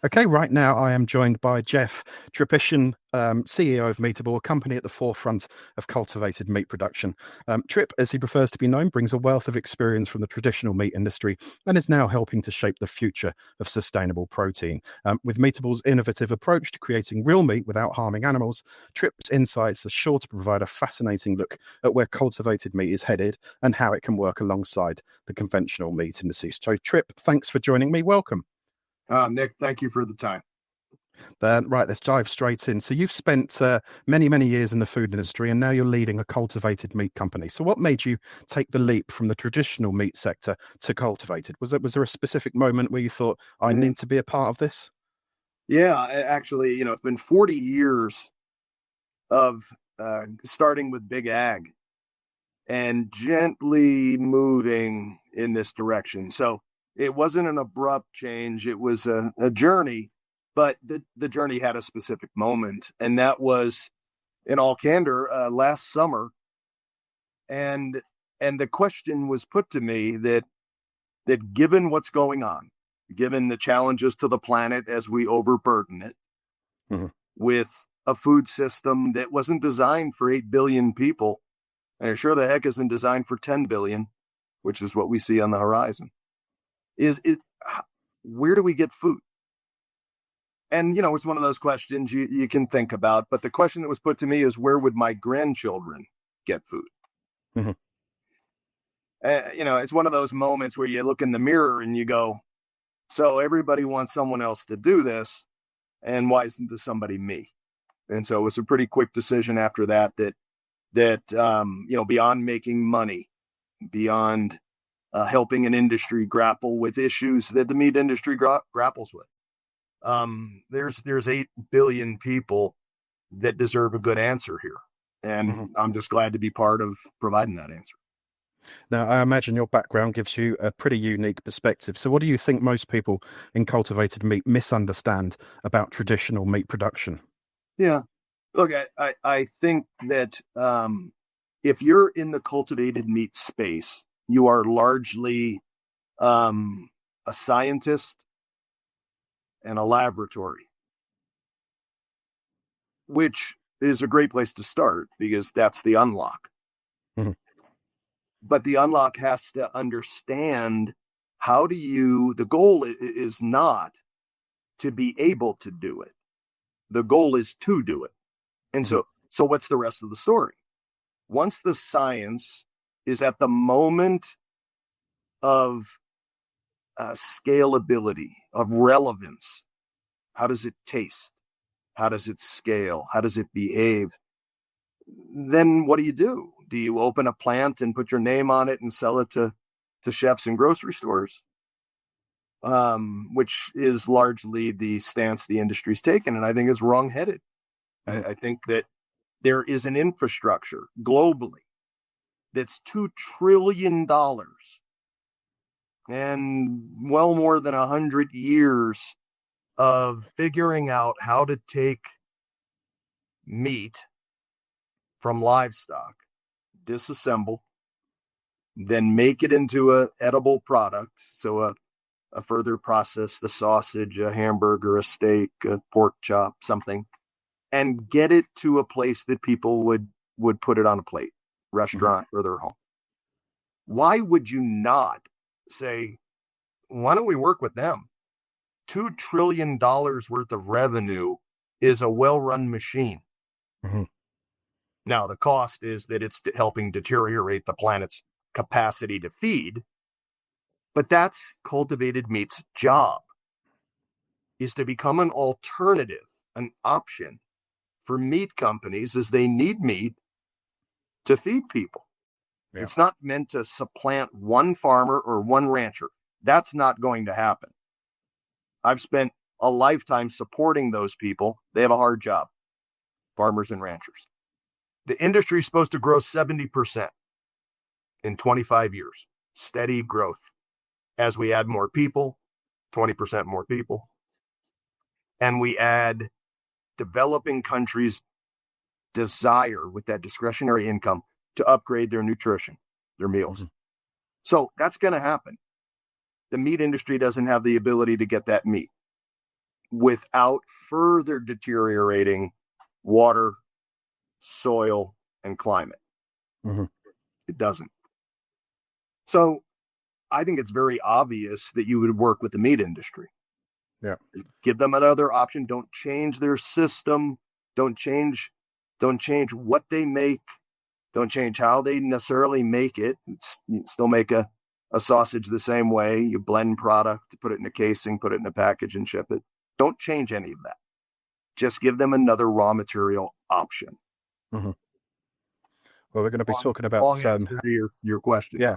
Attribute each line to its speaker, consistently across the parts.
Speaker 1: Okay, right now I am joined by Jeff Tripician, CEO of Meatable, a company at the forefront of cultivated meat production. Trip, as he prefers to be known, brings a wealth of experience from the traditional meat industry and is now helping to shape the future of sustainable protein. With Meatable's innovative approach to creating real meat without harming animals, Trip's insights are sure to provide a fascinating look at where cultivated meat is headed and how it can work alongside the conventional meat industry. So, Trip, thanks for joining me. Welcome.
Speaker 2: Nick, thank you for the time.
Speaker 1: Right, let's dive straight in. So you've spent many, many years in the food industry, and now you're leading a cultivated meat company. So what made you take the leap from the traditional meat sector to cultivated? Was there a specific moment where you thought, I
Speaker 2: Mhm.
Speaker 1: need to be a part of this?
Speaker 2: Yeah, actually, it's been 40 years of starting with big ag and gently moving in this direction. So it wasn't an abrupt change. It was a journey, but the journey had a specific moment. And that was, in all candor, last summer. And and the question was put to me that given what's going on, given the challenges to the planet as we overburden it
Speaker 1: Mhm.
Speaker 2: with a food system that wasn't designed for 8 billion people, and it sure the heck isn't designed for 10 billion, which is what we see on the horizon, is it, where do we get food? And, it's one of those questions you can think about. But the question that was put to me is, where would my grandchildren get food?
Speaker 1: Mhm.
Speaker 2: It's one of those moments where you look in the mirror and you go, so everybody wants someone else to do this. And why isn't this somebody me? And so it was a pretty quick decision after that beyond making money, beyond helping an industry grapple with issues that the meat industry grapples with. There's 8 billion people that deserve a good answer here,
Speaker 1: Mhm.
Speaker 2: and I'm just glad to be part of providing that answer.
Speaker 1: Now, I imagine your background gives you a pretty unique perspective. So what do you think most people in cultivated meat misunderstand about traditional meat production?
Speaker 2: Yeah, look, I think that if you're in the cultivated meat space, you are largely a scientist and a laboratory, which is a great place to start because that's the unlock.
Speaker 1: Mhm.
Speaker 2: But the unlock has to understand the goal is not to be able to do it. The goal is to do it. And
Speaker 1: Mhm.
Speaker 2: so what's the rest of the story? Once the science is at the moment of scalability, of relevance, how does it taste? How does it scale? How does it behave? Then what do? Do you open a plant and put your name on it and sell it to chefs and grocery stores? Which is largely the stance the industry's taken, and I think is wrongheaded.
Speaker 1: Mhm.
Speaker 2: I think that there is an infrastructure globally that's $2 trillion and well more than 100 years of figuring out how to take meat from livestock, disassemble, then make it into a edible product. So a further process, the sausage, a hamburger, a steak, a pork chop, something, and get it to a place that people would put it on a plate,
Speaker 1: Mhm.
Speaker 2: restaurant, or their home. Why would you not say, why don't we work with them? $2 trillion worth of revenue is a well-run machine.
Speaker 1: Mhm.
Speaker 2: Now, the cost is that it's helping deteriorate the planet's capacity to feed, but that's cultivated meat's job, is to become an alternative, an option for meat companies as they need meat to feed people.
Speaker 1: Yeah.
Speaker 2: It's not meant to supplant one farmer or one rancher. That's not going to happen. I've spent a lifetime supporting those people. They have a hard job, farmers and ranchers. The industry is supposed to grow 70% in 25 years, steady growth. As we add more people, 20% more people, and we add developing countries' desire with that discretionary income to upgrade their nutrition, their meals.
Speaker 1: Mhm.
Speaker 2: So that's going to happen. The meat industry doesn't have the ability to get that meat. without further deteriorating water, soil, and climate.
Speaker 1: Mm-hmm.
Speaker 2: It doesn't. So I think it's very obvious that you would work with the meat industry.
Speaker 1: Yeah.
Speaker 2: Give them another option. Don't change their system. Don't change what they make. Don't change how they necessarily make it. You still make a sausage the same way. You blend product, put it in a casing, put it in a package, and ship it. Don't change any of that. Just give them another raw material option.
Speaker 1: Mm-hmm. Well, we're going to be talking about
Speaker 2: Long answer to your question.
Speaker 1: yeah.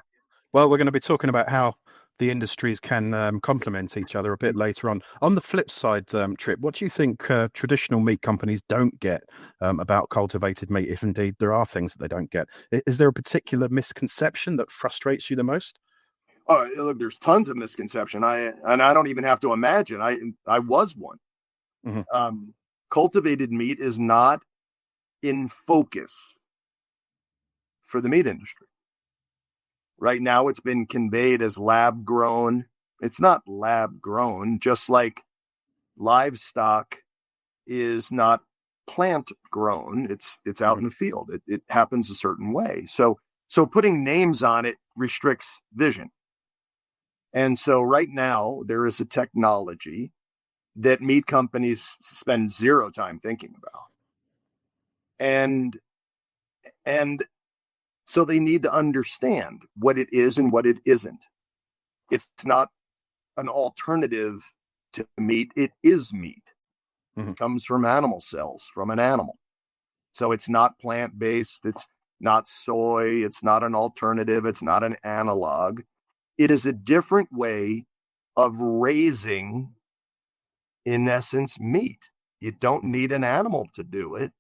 Speaker 1: Well, we're going to be talking about how the industries can complement each other a bit later on. On the flip side, Trip, what do you think traditional meat companies don't get about cultivated meat, if indeed there are things that they don't get? Is there a particular misconception that frustrates you the most?
Speaker 2: Oh, look, there's tons of misconception. I don't even have to imagine. I was one.
Speaker 1: Mm-hmm.
Speaker 2: Cultivated meat is not in focus for the meat industry. Right now, it's been conveyed as lab grown. It's not lab grown, just like livestock is not plant grown. It's out in the field. It happens a certain way. So putting names on it restricts vision. And so right now there is a technology that meat companies spend zero time thinking about. And so they need to understand what it is and what it isn't. It's not an alternative to meat. It is meat.
Speaker 1: Mm-hmm.
Speaker 2: It comes from animal cells, from an animal. So it's not plant-based. It's not soy. It's not an alternative. It's not an analog. It is a different way of raising, in essence, meat. You don't need an animal to do it,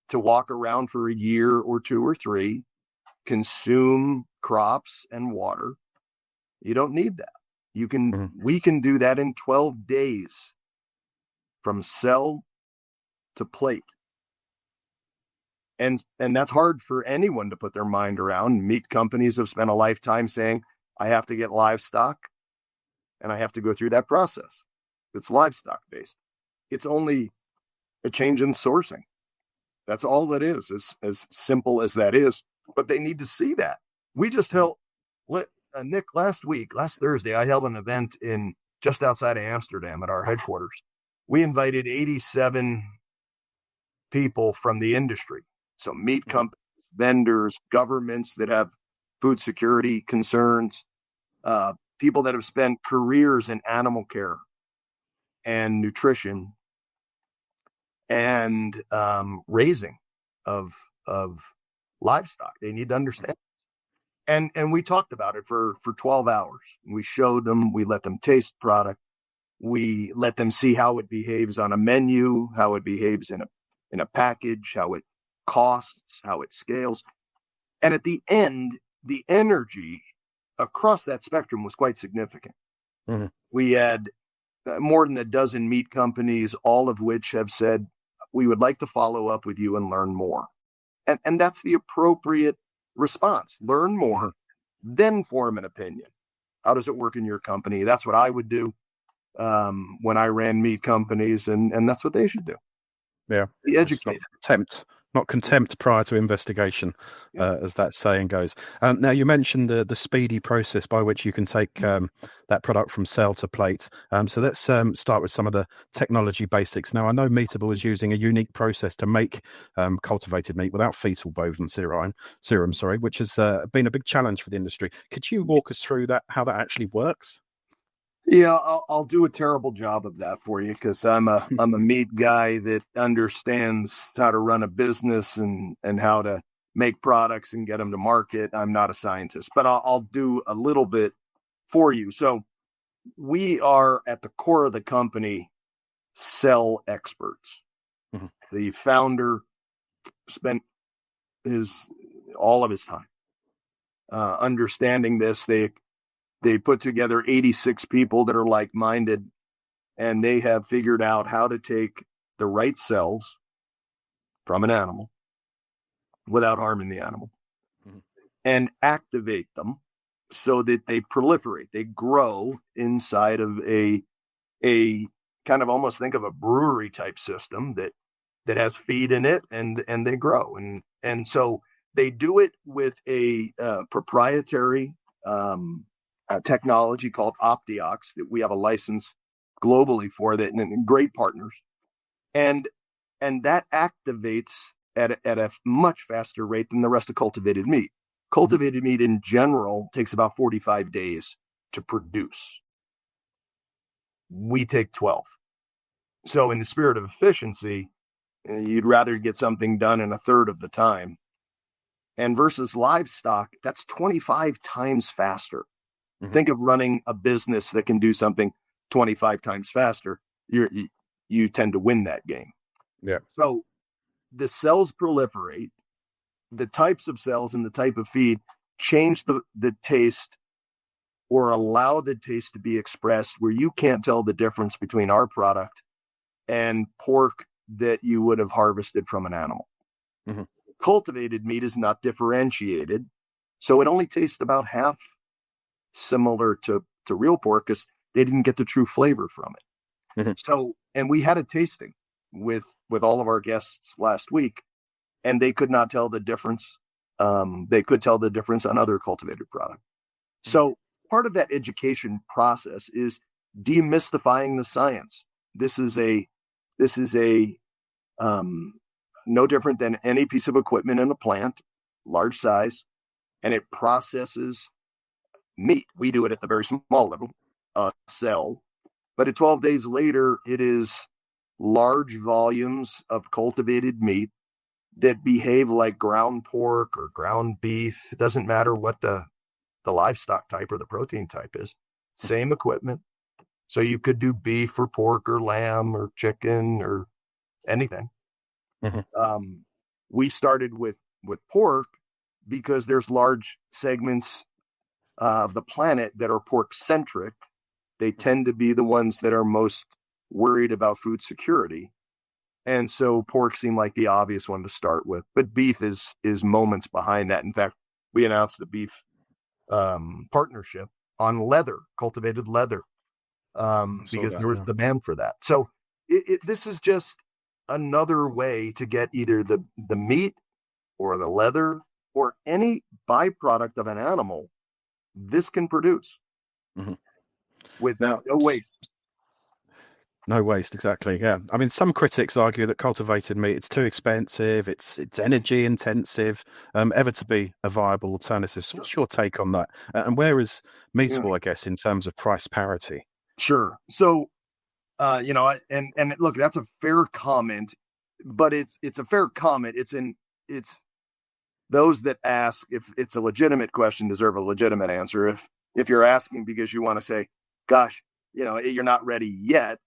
Speaker 2: to walk around for a year or two or three, consume crops and water. You don't need that. We can do that in 12 days from cell to plate. And that's hard for anyone to put their mind around. Meat companies have spent a lifetime saying, I have to get livestock and I have to go through that process. It's livestock based. It's only a change in sourcing. That's all that is, as simple as that is. But they need to see that. We just held, Nick, last Thursday, I held an event in just outside of Amsterdam at our headquarters. We invited 87 people from the industry. So meat companies, vendors, governments that have food security concerns, people that have spent careers in animal care and nutrition and raising of livestock. They need to understand. And we talked about it for 12 hours. We showed them, we let them taste product. We let them see how it behaves on a menu, how it behaves in a package, how it costs, how it scales. And at the end, the energy across that spectrum was quite significant.
Speaker 1: Mm-hmm.
Speaker 2: We had more than a dozen meat companies, all of which have said, we would like to follow up with you and learn more. And that's the appropriate response. Learn more, then form an opinion. How does it work in your company? That's what I would do when I ran meat companies, and that's what they should do.
Speaker 1: Yeah.
Speaker 2: Be educated.
Speaker 1: Not contempt prior to investigation, as that saying goes. Now, you mentioned the speedy process by which you can take that product from cell to plate. So let's start with some of the technology basics. Now, I know Meatable is using a unique process to make cultivated meat without fetal bovine serum, which has been a big challenge for the industry. Could you walk us through how that actually works?
Speaker 2: Yeah, I'll do a terrible job of that for you because I'm a meat guy that understands how to run a business and how to make products and get them to market. I'm not a scientist, but I'll do a little bit for you. So we are at the core of the company, cell experts.
Speaker 1: Mm-hmm.
Speaker 2: The founder spent all of his time understanding this. They put together 86 people that are like-minded, and they have figured out how to take the right cells from an animal without harming the animal and activate them so that they proliferate. They grow inside of a kind of almost think of a brewery type system that has feed in it, and they grow. And so they do it with a proprietary technology called Optiox that we have a license globally for that, and great partners. And that activates at a much faster rate than the rest of cultivated meat. Cultivated meat in general takes about 45 days to produce. We take 12. So in the spirit of efficiency, you'd rather get something done in a third of the time. And versus livestock, that's 25 times faster. Mm-hmm. Think of running a business that can do something 25 times faster. You tend to win that game.
Speaker 1: Yeah.
Speaker 2: So the cells proliferate, the types of cells and the type of feed change the taste, or allow the taste to be expressed where you can't tell the difference between our product and pork that you would have harvested from an animal. Mm-hmm. Cultivated meat is not differentiated, so it only tastes about half similar to real pork because they didn't get the true flavor from it. Mm-hmm. So, and we had a tasting with all of our guests last week, and they could not tell the difference. They could tell the difference on other cultivated product. Mm-hmm. So part of that education process is demystifying the science. This is a no different than any piece of equipment in a plant, large size, and it processes meat. We do it at the very small level, cell, but at 12 days later, it is large volumes of cultivated meat that behave like ground pork or ground beef. It doesn't matter what the livestock type or the protein type is. Same equipment. So you could do beef or pork or lamb or chicken or anything. Mm-hmm. We started with pork because there's large segments of the planet that are pork centric. They tend to be the ones that are most worried about food security. And so pork seemed like the obvious one to start with, but beef is moments behind that. In fact, we announced the beef partnership on leather, cultivated leather, because there was demand for that. So this is just another way to get either the meat or the leather or any byproduct of an animal. This can produce with no waste.
Speaker 1: No waste, exactly. Yeah, I mean, some critics argue that cultivated meat, it's too expensive, it's energy intensive, ever to be a viable alternative. So what's your take on that? And where is Meatable, I guess, in terms of price parity?
Speaker 2: Sure. So, and look, that's a fair comment, but it's a fair comment. It's those that ask if it's a legitimate question deserve a legitimate answer. If you're asking because you want to say, gosh, you're not ready yet.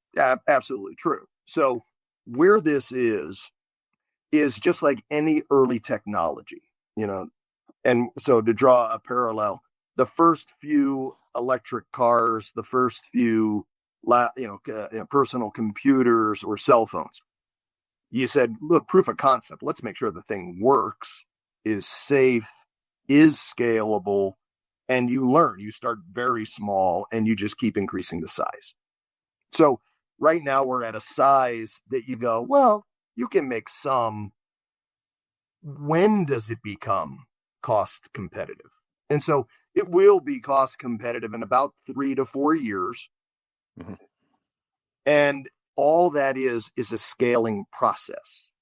Speaker 2: Absolutely true. So where this is just like any early technology, and so to draw a parallel, the first few electric cars, the first few, personal computers or cell phones, you said, look, proof of concept. Let's make sure the thing works, is safe, is scalable, and you learn. You start very small and you just keep increasing the size. So right now we're at a size that you go, well, you can make some. When does it become cost competitive? And so it will be cost competitive in about 3 to 4 years. Mm-hmm. And all that is a scaling process.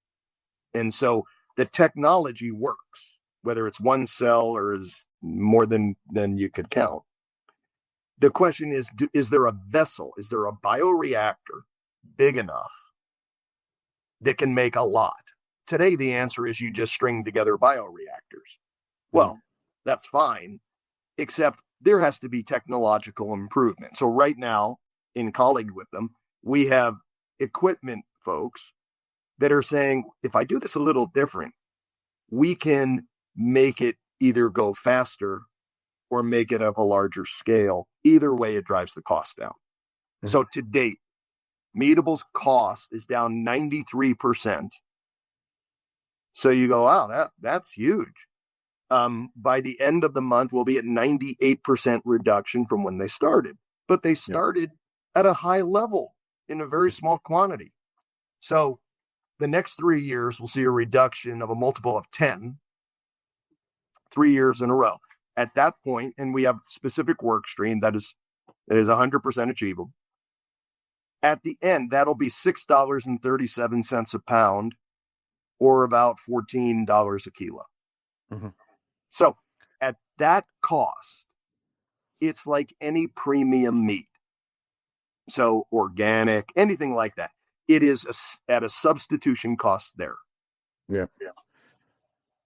Speaker 2: And so the technology works, whether it's one cell or is more than you could count. The question is there a vessel? Is there a bioreactor big enough that can make a lot? Today, the answer is you just string together bioreactors. Well, that's fine, except there has to be technological improvement. So right now, in colleague with them, we have equipment folks that are saying, if I do this a little different, we can make it either go faster or make it of a larger scale. Either way, it drives the cost down. Mm-hmm. So to date, Meatable's cost is down 93%. So you go, wow, that's huge. By the end of the month, we'll be at 98% reduction from when they started. But they started at a high level. in a very small quantity. So the next 3 years, we'll see a reduction of a multiple of 10, 3 years in a row. At that point, and we have specific work stream that is 100% achievable. At the end, that'll be $6.37 a pound, or about $14 a kilo.
Speaker 1: Mm-hmm.
Speaker 2: So at that cost, it's like any premium meat. So organic, anything like that. It is at a substitution cost there.
Speaker 1: Yeah.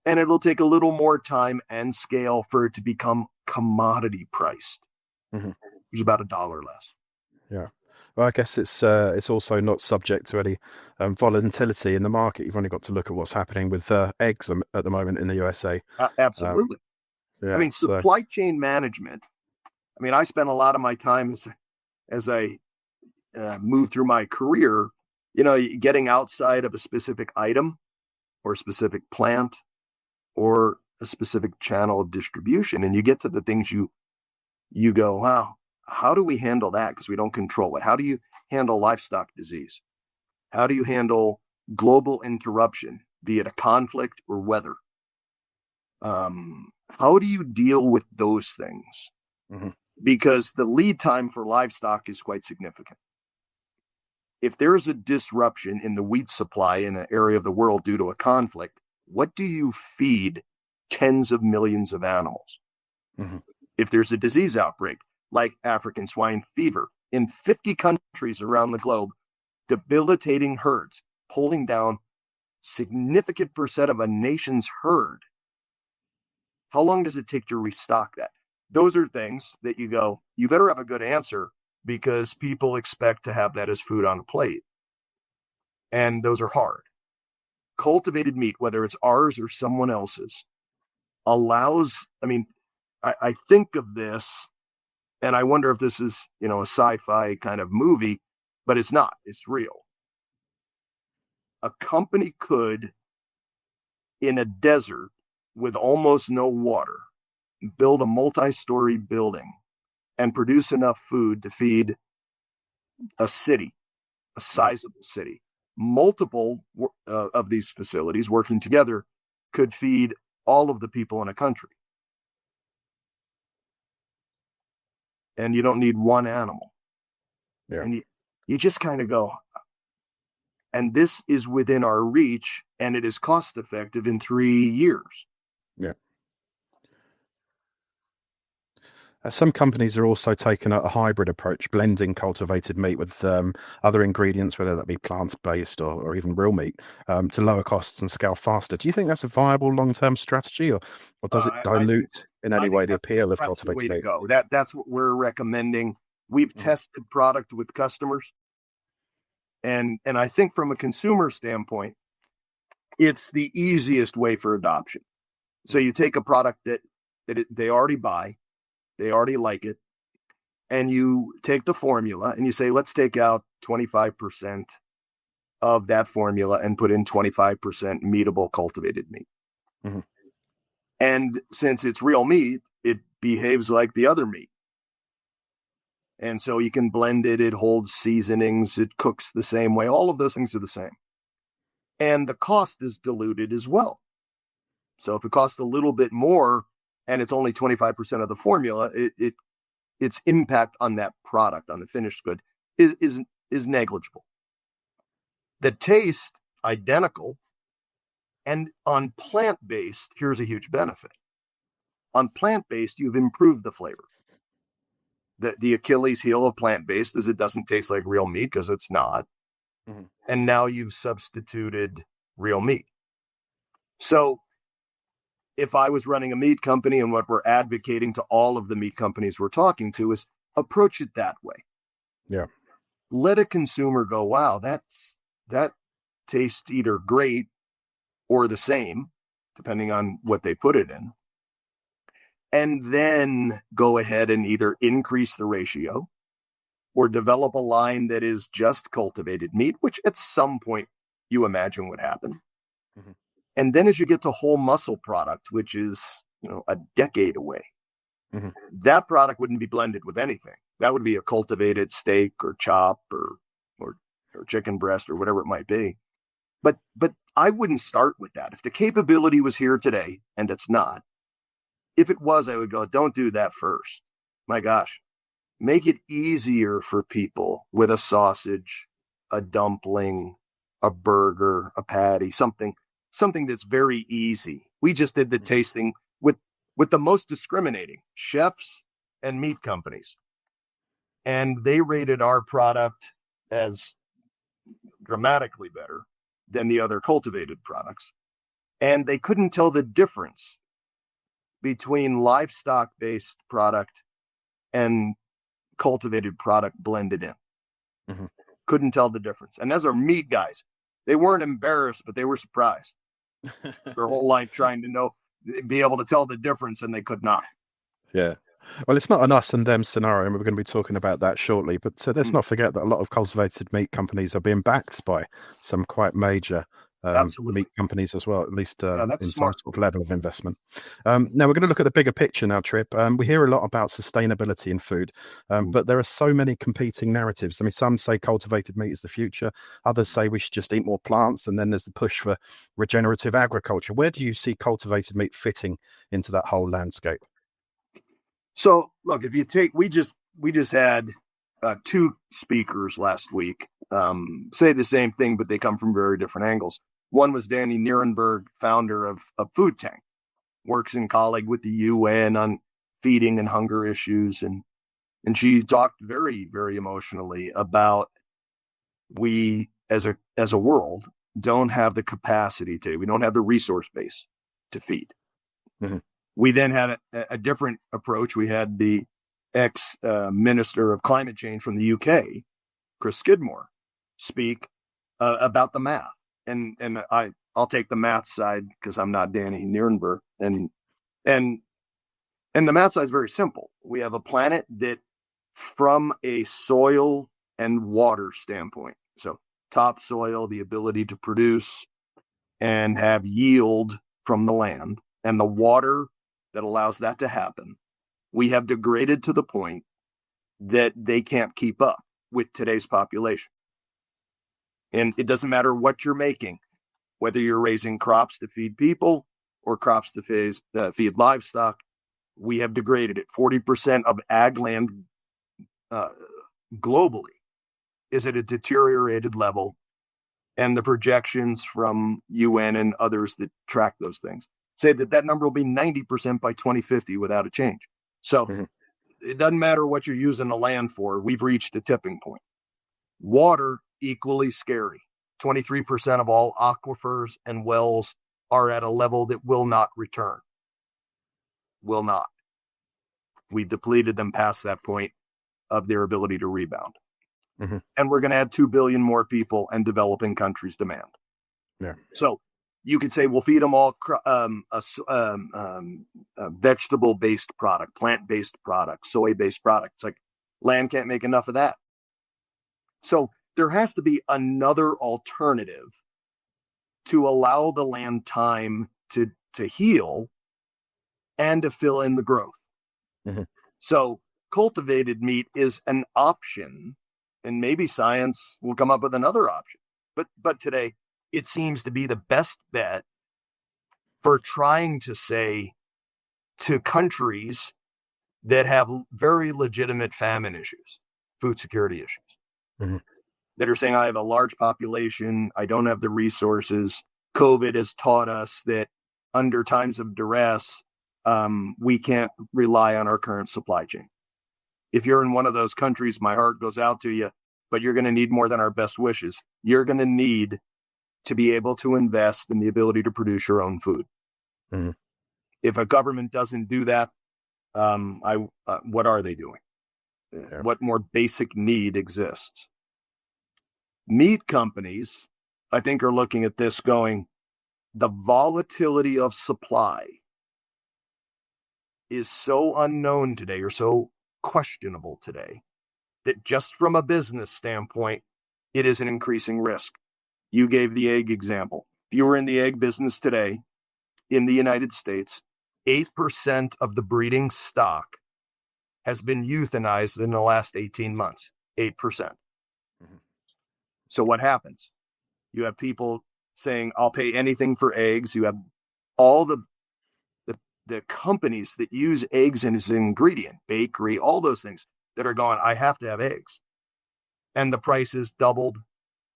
Speaker 2: And it'll take a little more time and scale for it to become commodity priced,
Speaker 1: Mm-hmm.
Speaker 2: which is about $1 less.
Speaker 1: Yeah. Well, I guess it's also not subject to any volatility in the market. You've only got to look at what's happening with eggs at the moment in the USA.
Speaker 2: Absolutely.
Speaker 1: Yeah,
Speaker 2: I mean, supply chain management. I mean, I spent a lot of my time as I moved through my career, getting outside of a specific item or a specific plant or a specific channel of distribution. And you get to the things you go, wow, how do we handle that? Because we don't control it. How do you handle livestock disease? How do you handle global interruption, be it a conflict or weather? How do you deal with those things?
Speaker 1: Mm-hmm.
Speaker 2: Because the lead time for livestock is quite significant. If there is a disruption in the wheat supply in an area of the world due to a conflict, what do you feed tens of millions of animals?
Speaker 1: Mm-hmm.
Speaker 2: If there's a disease outbreak, like African swine fever, in 50 countries around the globe, debilitating herds, pulling down significant percent of a nation's herd, how long does it take to restock that? Those are things that you go, you better have a good answer, because people expect to have that as food on a plate. And those are hard. Cultivated meat, whether it's ours or someone else's, allows, I think of this, and I wonder if this is, a sci-fi kind of movie, but it's not, it's real. A company could, in a desert with almost no water, build a multi-story building and produce enough food to feed a city, a sizable city. Multiple of these facilities working together could feed all of the people in a country. And you don't need one animal.
Speaker 1: Yeah.
Speaker 2: And you just kind of go, and this is within our reach, and it is cost effective in 3 years.
Speaker 1: Yeah. Some companies are also taking a hybrid approach, blending cultivated meat with other ingredients, whether that be plant-based or even real meat, to lower costs and scale faster. Do you think that's a viable long-term strategy, or does it dilute in any way the appeal of cultivated meat?
Speaker 2: Go. That's what we're recommending. We've tested product with customers, and I think from a consumer standpoint, it's the easiest way for adoption. So you take a product that they already buy, they already like it, and you take the formula and you say, let's take out 25% of that formula and put in 25% meatable cultivated meat.
Speaker 1: Mm-hmm.
Speaker 2: And since it's real meat, it behaves like the other meat. And so you can blend it, it holds seasonings, it cooks the same way. All of those things are the same. And the cost is diluted as well. So if it costs a little bit more and it's only 25% of the formula, its impact on that product, on the finished good, is negligible. The taste, identical. And on plant-based, here's a huge benefit. On plant-based, you've improved the flavor. The Achilles heel of plant-based is it doesn't taste like real meat, because it's not. Mm-hmm. And now you've substituted real meat. So if I was running a meat company, and what we're advocating to all of the meat companies we're talking to is approach it that way.
Speaker 1: Yeah.
Speaker 2: Let a consumer go, wow, that tastes either great or the same, depending on what they put it in. And then go ahead and either increase the ratio or develop a line that is just cultivated meat, which at some point you imagine would happen. Mm-hmm. And then as you get to whole muscle product, which is, a decade away, mm-hmm. that product wouldn't be blended with anything. That would be a cultivated steak or chop or or chicken breast or whatever it might be. But I wouldn't start with that. If the capability was here today, and it's not, if it was, I would go, don't do that first. My gosh, make it easier for people with a sausage, a dumpling, a burger, a patty, something that's very easy. We just did the tasting with the most discriminating chefs and meat companies. And they rated our product as dramatically better than the other cultivated products. And they couldn't tell the difference between livestock-based product and cultivated product blended in.
Speaker 1: Mm-hmm.
Speaker 2: Couldn't tell the difference. And as our meat guys, they weren't embarrassed, but they were surprised. Their whole life trying to be able to tell the difference, and they could not.
Speaker 1: Yeah. Well, it's not an us and them scenario, and we're going to be talking about that shortly. But let's not forget that a lot of cultivated meat companies are being backed by some quite major meat companies as well, at least in some sort of level of investment. Now, we're going to look at the bigger picture now, Trip. We hear a lot about sustainability in food, but there are so many competing narratives. I mean, some say cultivated meat is the future. Others say we should just eat more plants. And then there's the push for regenerative agriculture. Where do you see cultivated meat fitting into that whole landscape?
Speaker 2: So, look, if you take, we just had two speakers last week say the same thing, but they come from very different angles. One was Danny Nierenberg, founder of Food Tank, works in colleague with the UN on feeding and hunger issues. And she talked very, very emotionally about we as a world don't have the capacity today. We don't have the resource base to feed. Mm-hmm. We then had a different approach. We had the ex-minister of climate change from the UK, Chris Skidmore, speak about the math. And I'll take the math side because I'm not Danny Nierenberg. And the math side is very simple. We have a planet that, from a soil and water standpoint, so topsoil, the ability to produce and have yield from the land, and the water that allows that to happen, we have degraded to the point that they can't keep up with today's population. And it doesn't matter what you're making, whether you're raising crops to feed people or crops to feed livestock, we have degraded it. 40% of ag land globally is at a deteriorated level. And the projections from UN and others that track those things say that number will be 90% by 2050 without a change. So It doesn't matter what you're using the land for. We've reached a tipping point. Water, equally scary. 23% of all aquifers and wells are at a level that will not return. Will not. We depleted them past that point of their ability to rebound. Mm-hmm. And we're going to add 2 billion more people, and developing countries demand. Yeah. So you could say we'll feed them all a vegetable-based product, plant-based product, soy-based product. It's like land can't make enough of that. So there has to be another alternative to allow the land time to heal and to fill in the growth. Mm-hmm. So cultivated meat is an option, and maybe science will come up with another option. But today, it seems to be the best bet for trying to say to countries that have very legitimate famine issues, food security issues, mm-hmm. that are saying, I have a large population, I don't have the resources. COVID has taught us that under times of duress, we can't rely on our current supply chain. If you're in one of those countries, my heart goes out to you, but you're going to need more than our best wishes. You're going to need to be able to invest in the ability to produce your own food. Mm-hmm. If a government doesn't do that, what are they doing? Yeah. What more basic need exists? Meat companies, I think, are looking at this going, the volatility of supply is so unknown today, or so questionable today, that just from a business standpoint, it is an increasing risk. You gave the egg example. If you were in the egg business today in the United States, 8% of the breeding stock has been euthanized in the last 18 months. 8%. Mm-hmm. So what happens? You have people saying, I'll pay anything for eggs. You have all the companies that use eggs as an ingredient, bakery, all those things that are going, I have to have eggs. And the price is doubled.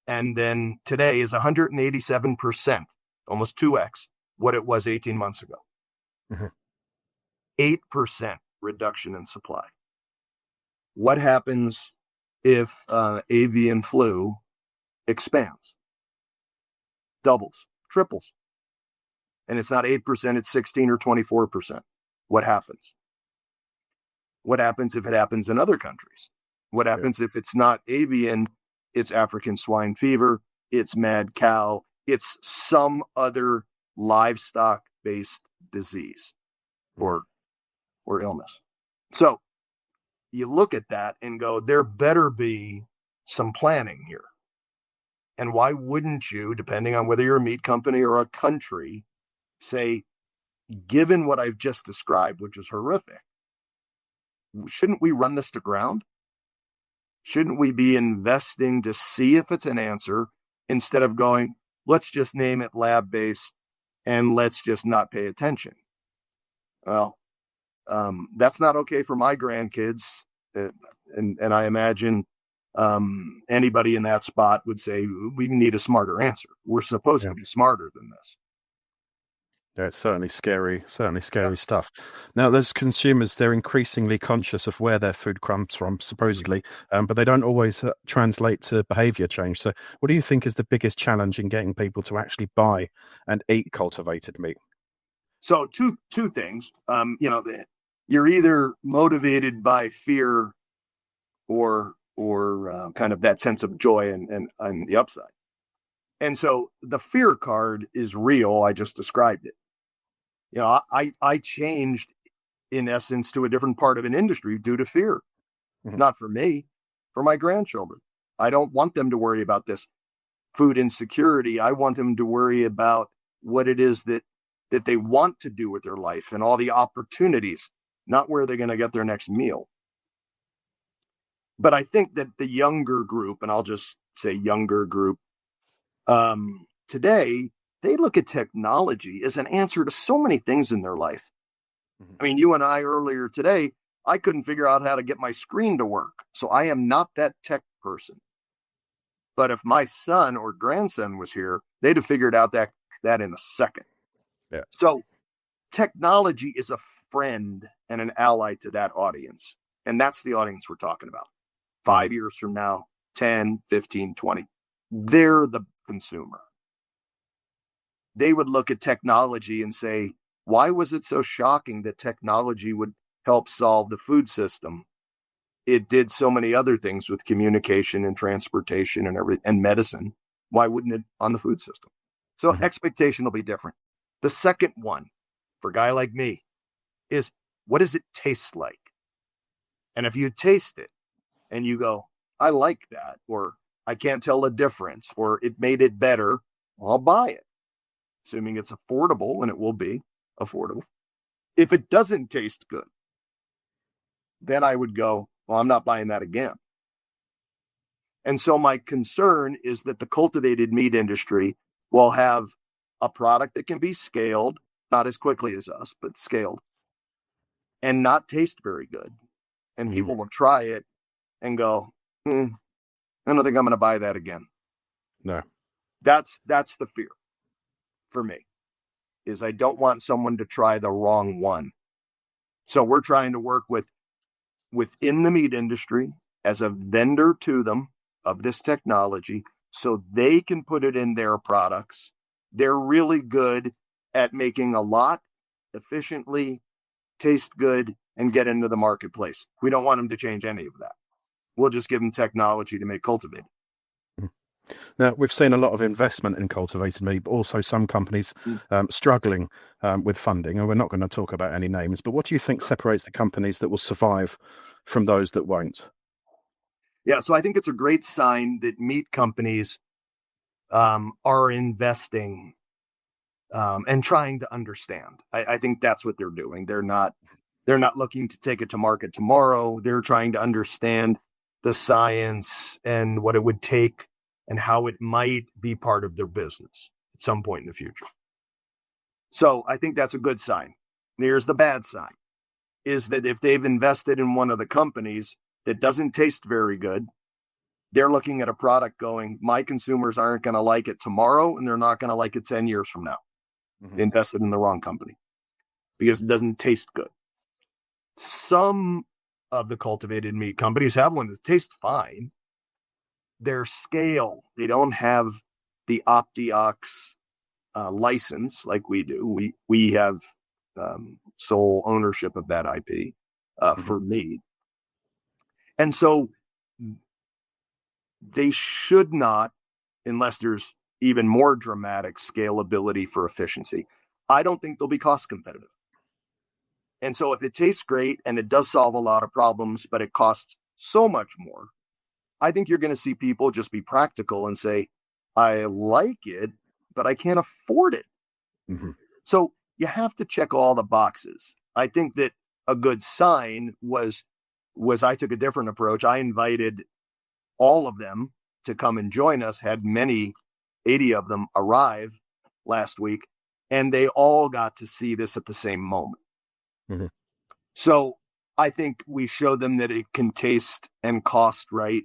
Speaker 2: And then today is 187%, almost 2x what it was 18 months ago.
Speaker 1: Mm-hmm.
Speaker 2: 8% reduction in supply. What happens if avian flu expands? Doubles, triples. And it's not 8%, it's 16 or 24%. What happens? What happens if it happens in other countries? What happens if it's not avian, it's African swine fever, it's mad cow, it's some other livestock-based disease or illness? So you look at that and go, there better be some planning here. And why wouldn't you, depending on whether you're a meat company or a country, say, given what I've just described, which is horrific, shouldn't we run this to ground? Shouldn't we be investing to see if it's an answer instead of going, let's just name it lab-based and let's just not pay attention? Well, that's not okay for my grandkids. And I imagine anybody in that spot would say, we need a smarter answer. We're supposed to be smarter than this.
Speaker 1: Yeah, it's certainly scary stuff. Now, those consumers, they're increasingly conscious of where their food comes from, supposedly, but they don't always translate to behavior change. So what do you think is the biggest challenge in getting people to actually buy and eat cultivated meat?
Speaker 2: So two things. You're either motivated by fear or kind of that sense of joy and the upside. And so the fear card is real. I just described it. I changed in essence to a different part of an industry due to fear, not for me, for my grandchildren. I don't want them to worry about this food insecurity. I want them to worry about what it is that they want to do with their life and all the opportunities, not where they're going to get their next meal. But I think that the younger group, and I'll just say younger group, today, they look at technology as an answer to so many things in their life. I mean, you and I earlier today, I couldn't figure out how to get my screen to work. So I am not that tech person. But if my son or grandson was here, they'd have figured out that in a second.
Speaker 1: Yeah.
Speaker 2: So technology is a friend and an ally to that audience. And that's the audience we're talking about. 5 years from now, 10, 15, 20. They're the consumer. They would look at technology and say, why was it so shocking that technology would help solve the food system? It did so many other things with communication and transportation and medicine. Why wouldn't it on the food system? So expectation will be different. The second one, for a guy like me, is what does it taste like? And if you taste it and you go, I like that, or I can't tell the difference, or it made it better, well, I'll buy it. Assuming it's affordable, and it will be affordable. If it doesn't taste good, then I would go, well, I'm not buying that again. And so my concern is that the cultivated meat industry will have a product that can be scaled, not as quickly as us, but scaled, and not taste very good. And people will try it and go, I don't think I'm going to buy that again.
Speaker 1: No.
Speaker 2: That's the fear for me, is I don't want someone to try the wrong one. So we're trying to work within the meat industry as a vendor to them of this technology so they can put it in their products. They're really good at making a lot efficiently, taste good, and get into the marketplace. We don't want them to change any of that. We'll just give them technology to make cultivated.
Speaker 1: Now, we've seen a lot of investment in cultivated meat, but also some companies struggling with funding. And we're not going to talk about any names, but what do you think separates the companies that will survive from those that won't?
Speaker 2: Yeah, so I think it's a great sign that meat companies are investing and trying to understand. I think that's what they're doing. They're not looking to take it to market tomorrow. They're trying to understand the science and what it would take and how it might be part of their business at some point in the future. So I think that's a good sign. Here's the bad sign, is that if they've invested in one of the companies that doesn't taste very good, they're looking at a product going, my consumers aren't going to like it tomorrow, and they're not going to like it 10 years from now. They invested in the wrong company because it doesn't taste good. Some of the cultivated meat companies have one that tastes fine. Their scale, they don't have the Optiox license like we do. We have sole ownership of that IP for meat. And so they should not, unless there's even more dramatic scalability for efficiency, I don't think they'll be cost competitive. And so if it tastes great and it does solve a lot of problems, but it costs so much more, I think you're going to see people just be practical and say, I like it, but I can't afford it. So you have to check all the boxes. I think that a good sign was I took a different approach. I invited all of them to come and join us, had 80 of them arrive last week, and they all got to see this at the same moment. So I think we showed them that it can taste and cost right.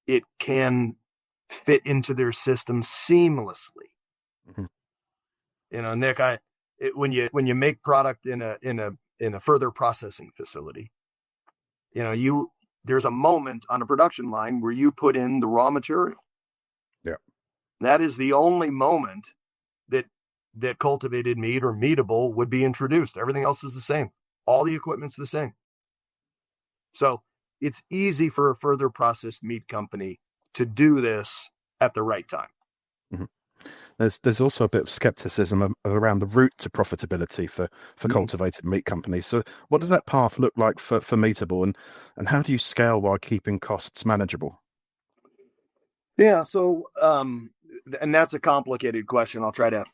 Speaker 2: It can fit into their system seamlessly. Nick, when you make product in a further processing facility, there's a moment on a production line where you put in the raw material.
Speaker 1: Yeah.
Speaker 2: That is the only moment that cultivated meat or Meatable would be introduced. Everything else is the same. All the equipment's the same. So it's easy for a further processed meat company to do this at the right time.
Speaker 1: There's also a bit of skepticism around the route to profitability for cultivated meat companies. So what does that path look like for Meatable, and how do you scale while keeping costs manageable?
Speaker 2: Yeah, so and that's a complicated question. I'll try to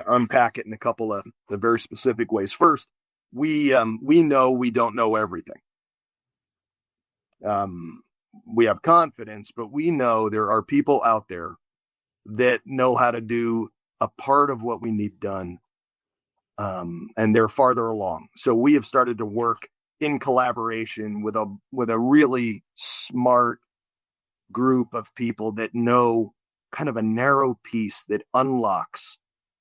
Speaker 2: unpack it in a couple of the very specific ways. First, we know we don't know everything. We have confidence, but we know there are people out there that know how to do a part of what we need done, and they're farther along. So we have started to work in collaboration with a really smart group of people that know kind of a narrow piece that unlocks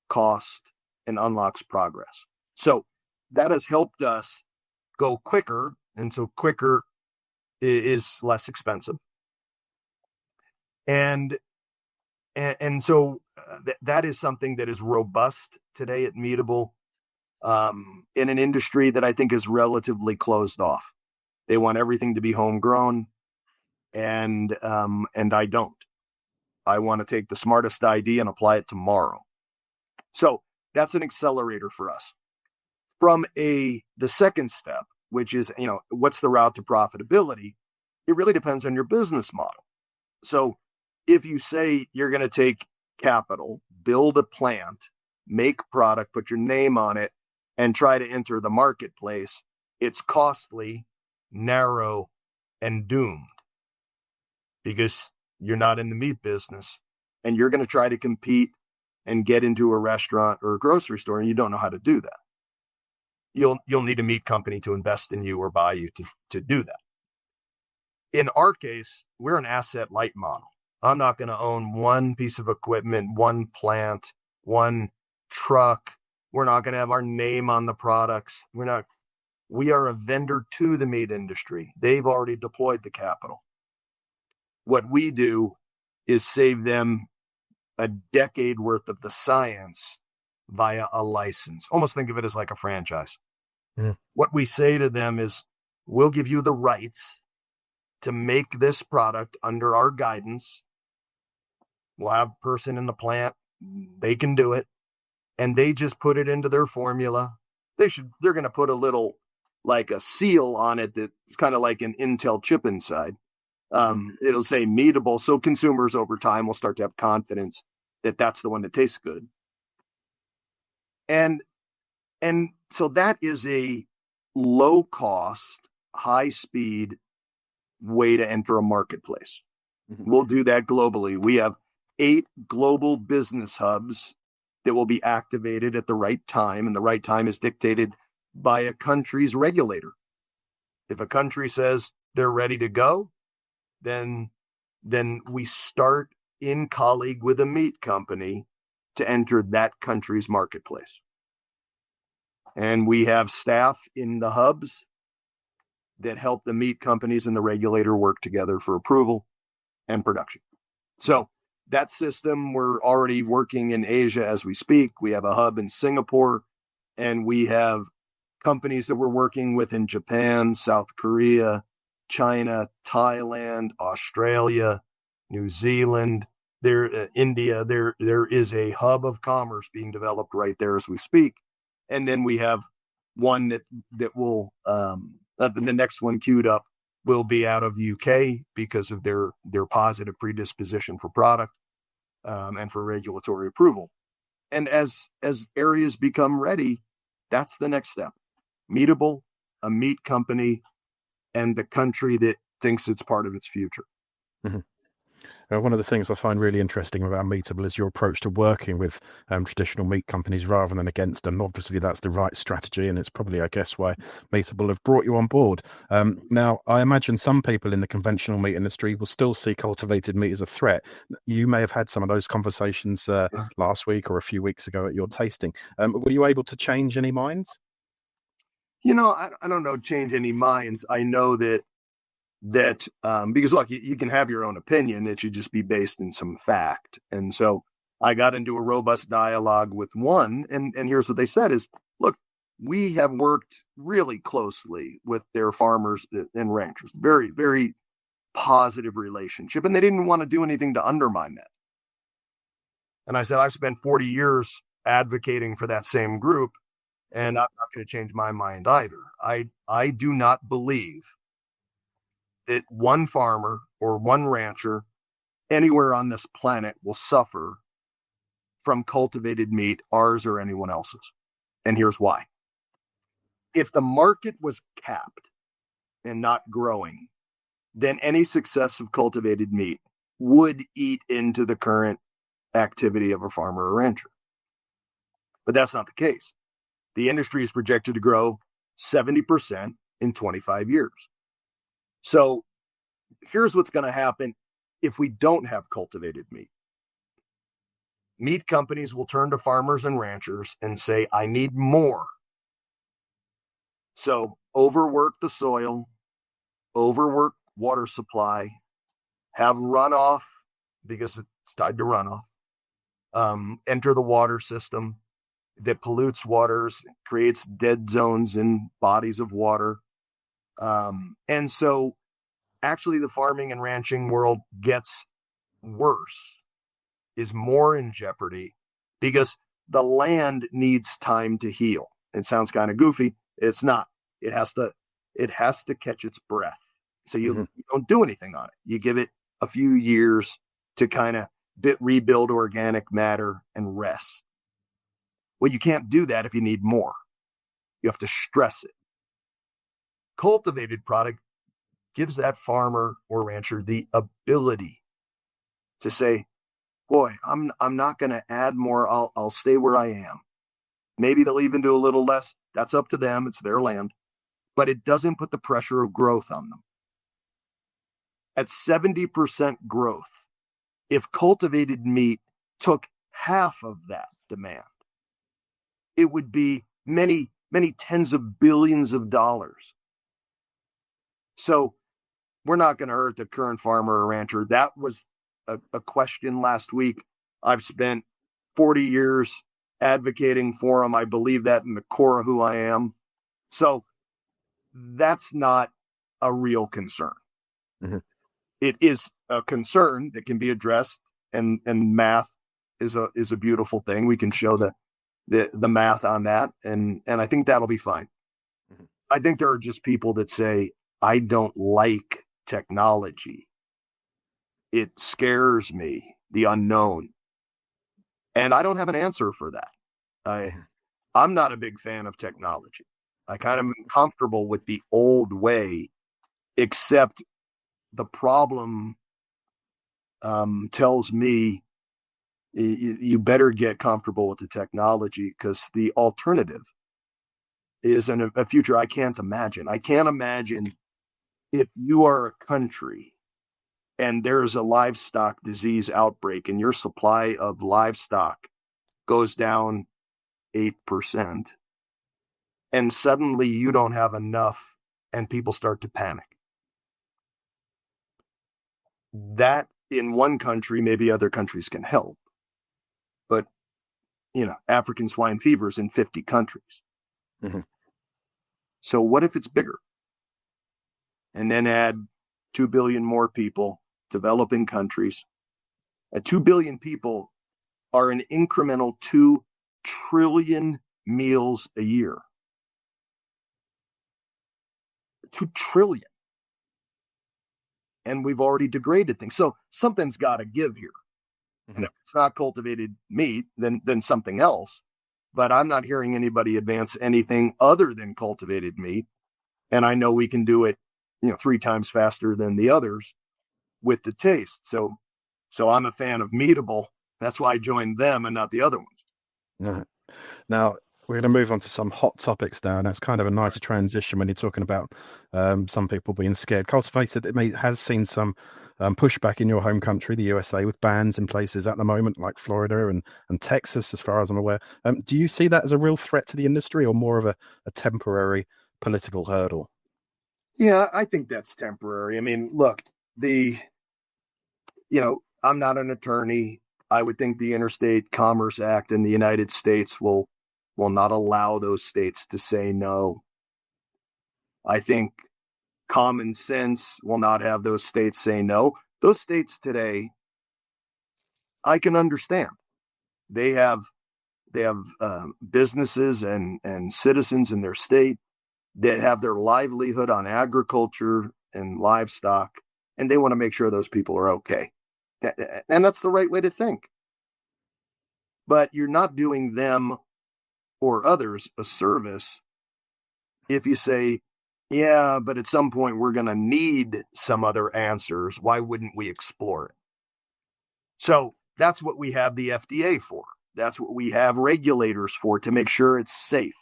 Speaker 2: cost and unlocks progress. So that has helped us go quicker, and so quicker is less expensive. And so that is something that is robust today at Meatable, in an industry that I think is relatively closed off. They want everything to be homegrown, and I don't. I want to take the smartest idea and apply it tomorrow. So that's an accelerator for us. From the second step, which is, what's the route to profitability? It really depends on your business model. So if you say you're going to take capital, build a plant, make product, put your name on it, and try to enter the marketplace, it's costly, narrow, and doomed, because you're not in the meat business, and you're going to try to compete and get into a restaurant or a grocery store, and you don't know how to do that. You'll need a meat company to invest in you or buy you to do that. In our case, we're an asset light model. I'm not going to own one piece of equipment, one plant, one truck. We're not going to have our name on the products. We are a vendor to the meat industry. They've already deployed the capital. What we do is save them a decade worth of the science via a license. Almost think of it as like a franchise. What we say to them is, we'll give you the rights to make this product under our guidance. We'll have a person in the plant. They can do it. And they just put it into their formula. They're going to put a little, like a seal on it that's kind of like an Intel chip inside. It'll say Meatable. So consumers over time will start to have confidence that that's the one that tastes good. And so that is a low cost, high speed way to enter a marketplace.
Speaker 1: Mhm.
Speaker 2: We'll do that globally. We have 8 global business hubs that will be activated at the right time, and the right time is dictated by a country's regulator. If a country says they're ready to go, then we start in colleague with a meat company to enter that country's marketplace. And we have staff in the hubs that help the meat companies and the regulator work together for approval and production. So that system, we're already working in Asia as we speak. We have a hub in Singapore, and we have companies that we're working with in Japan, South Korea, China, Thailand, Australia, New Zealand, India. There is a hub of commerce being developed right there as we speak. And then we have one that will the next one queued up will be out of UK because of their positive predisposition for product and for regulatory approval. And as areas become ready, that's the next step. Meatable, a meat company, and the country that thinks it's part of its future.
Speaker 1: Mhm. One of the things I find really interesting about Meatable is your approach to working with traditional meat companies rather than against them. Obviously, that's the right strategy, and it's probably, I guess, why Meatable have brought you on board. Now, I imagine some people in the conventional meat industry will still see cultivated meat as a threat. You may have had some of those conversations last week or a few weeks ago at your tasting. Were you able to change any minds?
Speaker 2: I don't know, change any minds. I know that because look, you can have your own opinion. It should just be based in some fact. And so I got into a robust dialogue with one, and here's what they said is, look, we have worked really closely with their farmers and ranchers, very, very positive relationship, and they didn't want to do anything to undermine that. And I said, I've spent 40 years advocating for that same group, and I'm not going to change my mind either. I do not believe that one farmer or one rancher anywhere on this planet will suffer from cultivated meat, ours or anyone else's. And here's why. If the market was capped and not growing, then any success of cultivated meat would eat into the current activity of a farmer or rancher. But that's not the case. The industry is projected to grow 70% in 25 years. So here's what's going to happen if we don't have cultivated meat. Meat companies will turn to farmers and ranchers and say, I need more. So overwork the soil, overwork water supply, have runoff because it's tied to runoff, enter the water system that pollutes waters, creates dead zones in bodies of water. And so actually the farming and ranching world gets worse, is more in jeopardy because the land needs time to heal. It sounds kind of goofy. It's not. It has to catch its breath. So you don't do anything on it. You give it a few years to kind of rebuild organic matter and rest. Well, you can't do that if you need more. You have to stress it. Cultivated product gives that farmer or rancher the ability to say, boy, I'm not going to add more. I'll stay where I am. Maybe they'll even do a little less. That's up to them. It's their land. But it doesn't put the pressure of growth on them. At 70% growth, if cultivated meat took half of that demand, it would be many, many tens of billions of dollars. So we're not going to hurt the current farmer or rancher. That was a question last week. I've spent 40 years advocating for them. I believe that in the core of who I am. So that's not a real concern.
Speaker 1: Mm-hmm.
Speaker 2: It is a concern that can be addressed, and math is a beautiful thing. We can show the math on that, and I think that'll be fine. Mm-hmm. I think there are just people that say, I don't like technology. It scares me, the unknown. And I don't have an answer for that. I'm not a big fan of technology. I kind of am comfortable with the old way, except the problem tells me you better get comfortable with the technology, because the alternative is a future I can't imagine. I can't imagine if you are a country and there's a livestock disease outbreak and your supply of livestock goes down 8%, and suddenly you don't have enough and people start to panic. That in one country, maybe other countries can help. But, African swine fever is in 50 countries.
Speaker 1: Mhm.
Speaker 2: So what if it's bigger? And then add 2 billion more people, developing countries. 2 billion people are an incremental 2 trillion meals a year. 2 trillion. And we've already degraded things. So something's got to give here.
Speaker 1: Mhm.
Speaker 2: And if it's not cultivated meat, then something else. But I'm not hearing anybody advance anything other than cultivated meat. And I know we can do it, 3 times faster than the others with the taste. So I'm a fan of Meatable. That's why I joined them and not the other ones.
Speaker 1: Yeah. Now, we're going to move on to some hot topics now, and that's kind of a nice transition when you're talking about some people being scared. Cultivated meat has seen some pushback in your home country, the USA, with bans in places at the moment like Florida and Texas, as far as I'm aware. Do you see that as a real threat to the industry, or more of a temporary political hurdle?
Speaker 2: Yeah, I think that's temporary. I mean, look, I'm not an attorney. I would think the Interstate Commerce Act in the United States will not allow those states to say no. I think common sense will not have those states say no. Those states today, I can understand. They have businesses and citizens in their state that have their livelihood on agriculture and livestock, and they want to make sure those people are okay. And that's the right way to think. But you're not doing them or others a service if you say, yeah, but at some point we're going to need some other answers. Why wouldn't we explore it? So that's what we have the FDA for. That's what we have regulators for, to make sure it's safe.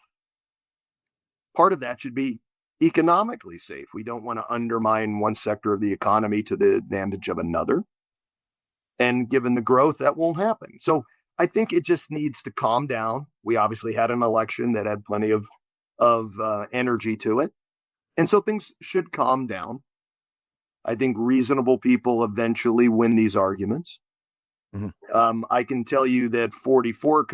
Speaker 2: Part of that should be economically safe. We don't want to undermine one sector of the economy to the advantage of another. And given the growth, that won't happen. So I think it just needs to calm down. We obviously had an election that had plenty of energy to it. And so things should calm down. I think reasonable people eventually win these arguments.
Speaker 1: Mm-hmm.
Speaker 2: I can tell you that 44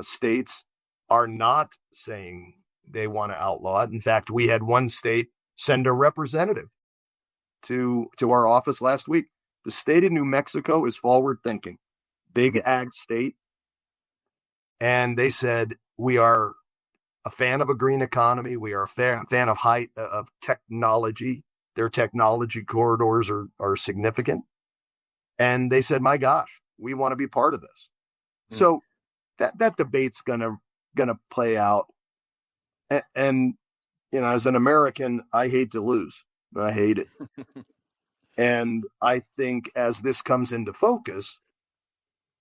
Speaker 2: states are not saying they want to outlaw it. In fact, we had one state send a representative to our office last week. The state of New Mexico is forward thinking, big ag state. And they said, we are a fan of a green economy. We are a fan of technology. Their technology corridors are significant. And they said, my gosh, we want to be part of this. Mm. So that debate's gonna play out. And as an American, I hate to lose. I hate it. And I think as this comes into focus,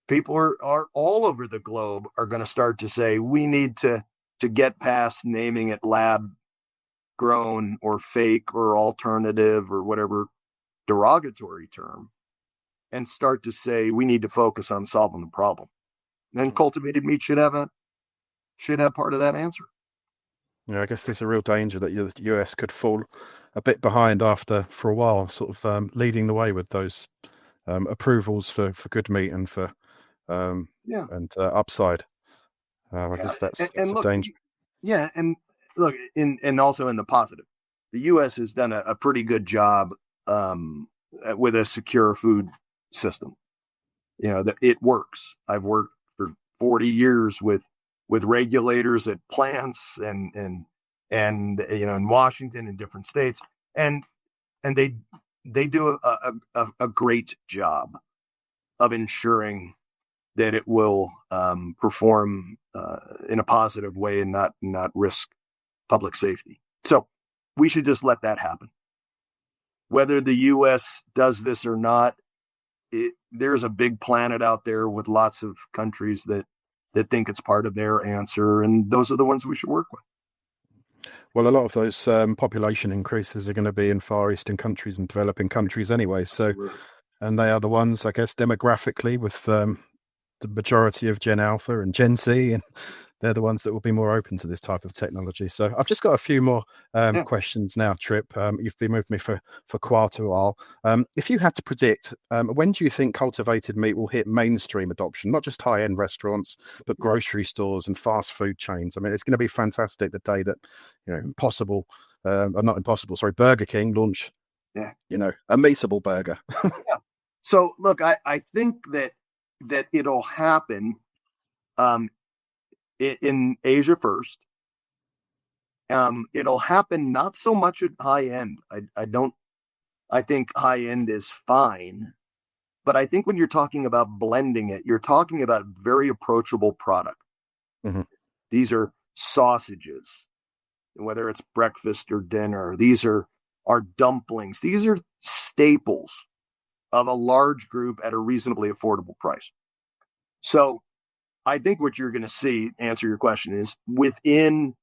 Speaker 2: people are all over the globe are going to start to say, we need to get past naming it lab grown or fake or alternative or whatever derogatory term, and start to say we need to focus on solving the problem. And cultivated meat should have part of that answer.
Speaker 1: Yeah, I guess there's a real danger that the US could fall a bit behind for a while, sort of leading the way with those approvals for good meat and for upside. I guess that's a danger.
Speaker 2: Yeah, and look, and also in the positive, the U.S. has done a pretty good job with a secure food system. That it works. I've worked for 40 years with regulators at plants and in Washington and different states, and they do a great job of ensuring that it will perform in a positive way and not risk public safety. So we should just let that happen. Whether the U.S. does this or not there's a big planet out there with lots of countries that think it's part of their answer, and those are the ones we should work with.
Speaker 1: Well, a lot of those population increases are going to be in Far Eastern countries and developing countries anyway. So, and they are the ones, I guess, demographically with the majority of Gen Alpha and Gen Z, and they're the ones that will be more open to this type of technology. So I've just got a few more questions now, Trip. You've been with me for quite a while. If you had to predict, when do you think cultivated meat will hit mainstream adoption, not just high-end restaurants, but grocery stores and fast food chains? I mean, it's going to be fantastic the day that, Burger King launch, a Meatable burger.
Speaker 2: Yeah. So look, I think that it'll happen in Asia first. It'll happen not so much at high end. I think high end is fine, but I think when you're talking about blending it, you're talking about very approachable product.
Speaker 1: Mm-hmm.
Speaker 2: These are sausages, whether it's breakfast or dinner. These are dumplings. These are staples of a large group at a reasonably affordable price. So I think what you're going to see, answer your question, is within,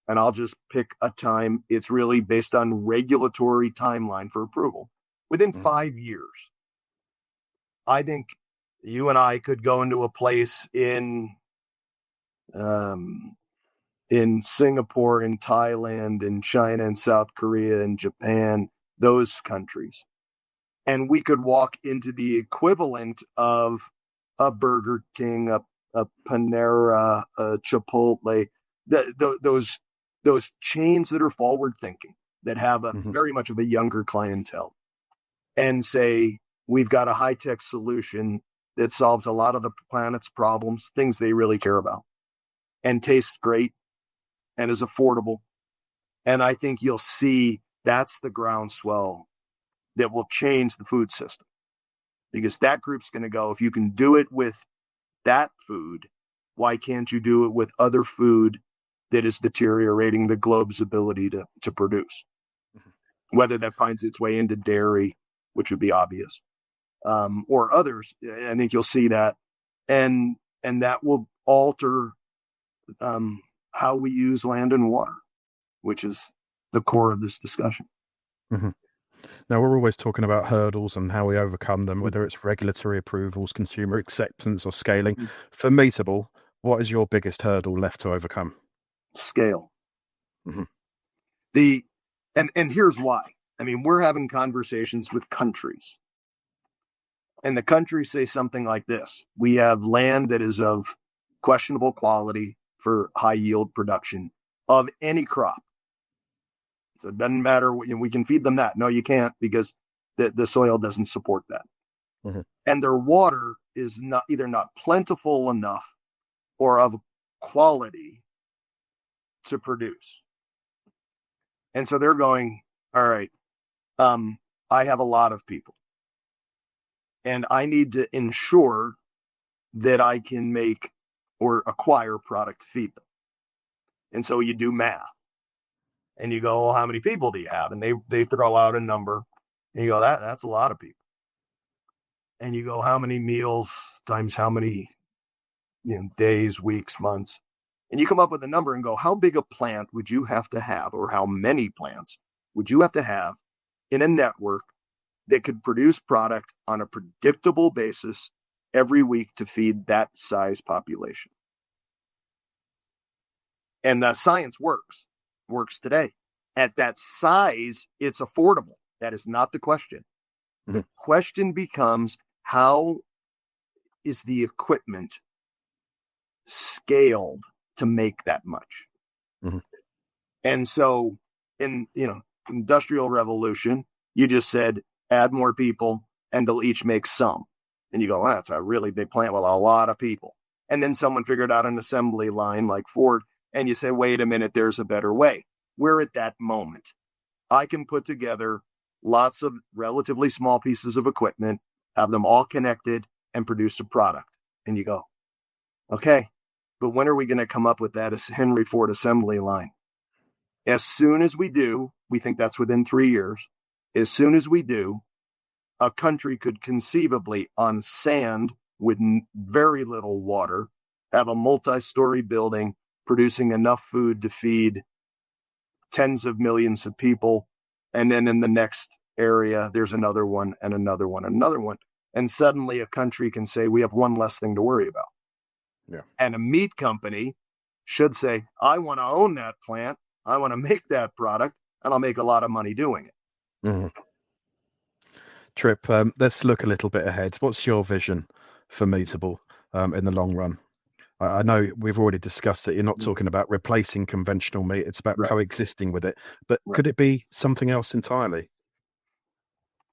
Speaker 2: and I'll just pick a time, it's really based on regulatory timeline for approval. Within 5 years, I think you and I could go into a place in Singapore, in Thailand, in China, in South Korea, in Japan, those countries. And we could walk into the equivalent of a Burger King, a Panera, a Chipotle, those chains that are forward thinking, that have a very much of a younger clientele, and say, we've got a high-tech solution that solves a lot of the planet's problems, things they really care about, and tastes great and is affordable. And I think you'll see that's the groundswell that will change the food system, because that group's going to go, if you can do it with that food, why can't you do it with other food that is deteriorating the globe's ability to produce? Whether that finds its way into dairy, which would be obvious, or others. I think you'll see that, and that will alter how we use land and water, which is the core of this discussion.
Speaker 1: Mm-hmm. Now, we're always talking about hurdles and how we overcome them, whether it's regulatory approvals, consumer acceptance, or scaling. For Meatable, what is your biggest hurdle left to overcome?
Speaker 2: Scale.
Speaker 1: Mm-hmm.
Speaker 2: And here's why. I mean, we're having conversations with countries, and the countries say something like this: we have land that is of questionable quality for high yield production of any crop. So it doesn't matter. We can feed them that. No, you can't, because the soil doesn't support that. Mm-hmm. And their water is either not plentiful enough or of quality to produce. And so they're going, all right, I have a lot of people, and I need to ensure that I can make or acquire product to feed them. And so you do math. And you go, well, how many people do you have? And they throw out a number, and you go, that's a lot of people. And you go, how many meals times how many days, weeks, months? And you come up with a number and go, how big a plant would you have to have, or how many plants would you have to have in a network that could produce product on a predictable basis every week to feed that size population? And the science works today. At that size, it's affordable. That is not the question. Mm-hmm. The question becomes, how is the equipment scaled to make that much? Mm-hmm. And so in industrial revolution, you just said, add more people and they'll each make some. And you go, that's a really big plant with a lot of people. And then someone figured out an assembly line like Ford, and you say, wait a minute, there's a better way. We're at that moment. I can put together lots of relatively small pieces of equipment, have them all connected, and produce a product. And you go, okay, but when are we going to come up with that as Henry Ford assembly line? As soon as we do, we think that's within 3 years. As soon as we do, a country could conceivably, on sand with very little water, have a multi-story building producing enough food to feed tens of millions of people. And then in the next area, there's another one and another one and another one. And suddenly a country can say, we have one less thing to worry about.
Speaker 1: Yeah.
Speaker 2: And a meat company should say, I want to own that plant. I want to make that product, and I'll make a lot of money doing it.
Speaker 1: Mm-hmm. Trip, let's look a little bit ahead. What's your vision for Meatable in the long run? I know we've already discussed it. You're not talking about replacing conventional meat. It's about coexisting with it. But could it be something else entirely?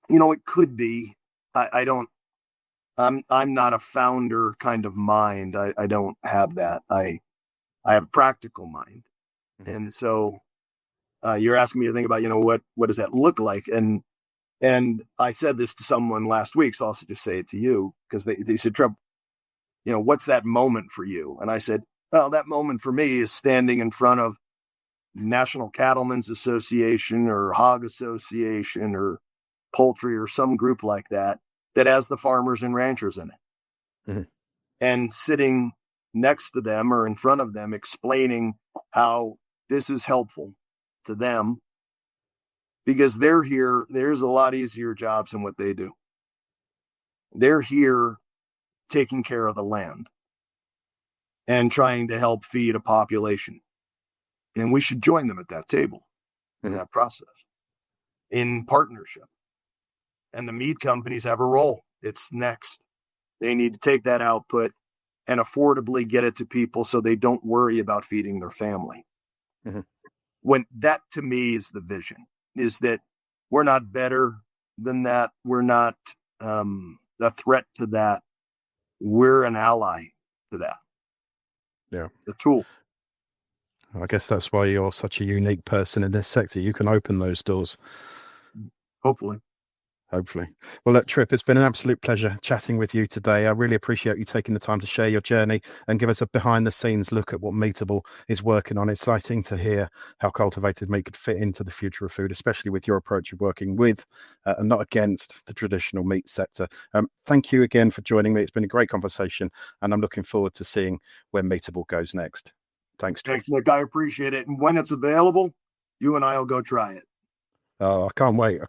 Speaker 2: It could be. I'm not a founder kind of mind. I don't have that. I have a practical mind. Mm-hmm. And so you're asking me to think about, what does that look like? And I said this to someone last week, so I'll just say it to you, because they said, Trev, what's that moment for you? And I said, well, that moment for me is standing in front of National Cattlemen's Association or Hog Association or Poultry or some group like that has the farmers and ranchers in it. Mm-hmm. And sitting next to them or in front of them, explaining how this is helpful to them, because they're here. There's a lot easier jobs than what they do. They're here taking care of the land and trying to help feed a population. And we should join them at that table in that process, in partnership. And the meat companies have a role. It's next. They need to take that output and affordably get it to people so they don't worry about feeding their family. Mm-hmm. When that, to me, is the vision, is that we're not better than that. We're not a threat to that. We're an ally to that.
Speaker 1: Yeah.
Speaker 2: The tool.
Speaker 1: I guess that's why you're such a unique person in this sector. You can open those doors.
Speaker 2: Hopefully.
Speaker 1: Well, look, Trip, it's been an absolute pleasure chatting with you today. I really appreciate you taking the time to share your journey and give us a behind-the-scenes look at what Meatable is working on. It's exciting to hear how cultivated meat could fit into the future of food, especially with your approach of working with and not against the traditional meat sector. Thank you again for joining me. It's been a great conversation, and I'm looking forward to seeing where Meatable goes next. Thanks, Trip.
Speaker 2: Thanks, Nick. I appreciate it. And when it's available, you and I will go try it.
Speaker 1: Oh, I can't wait.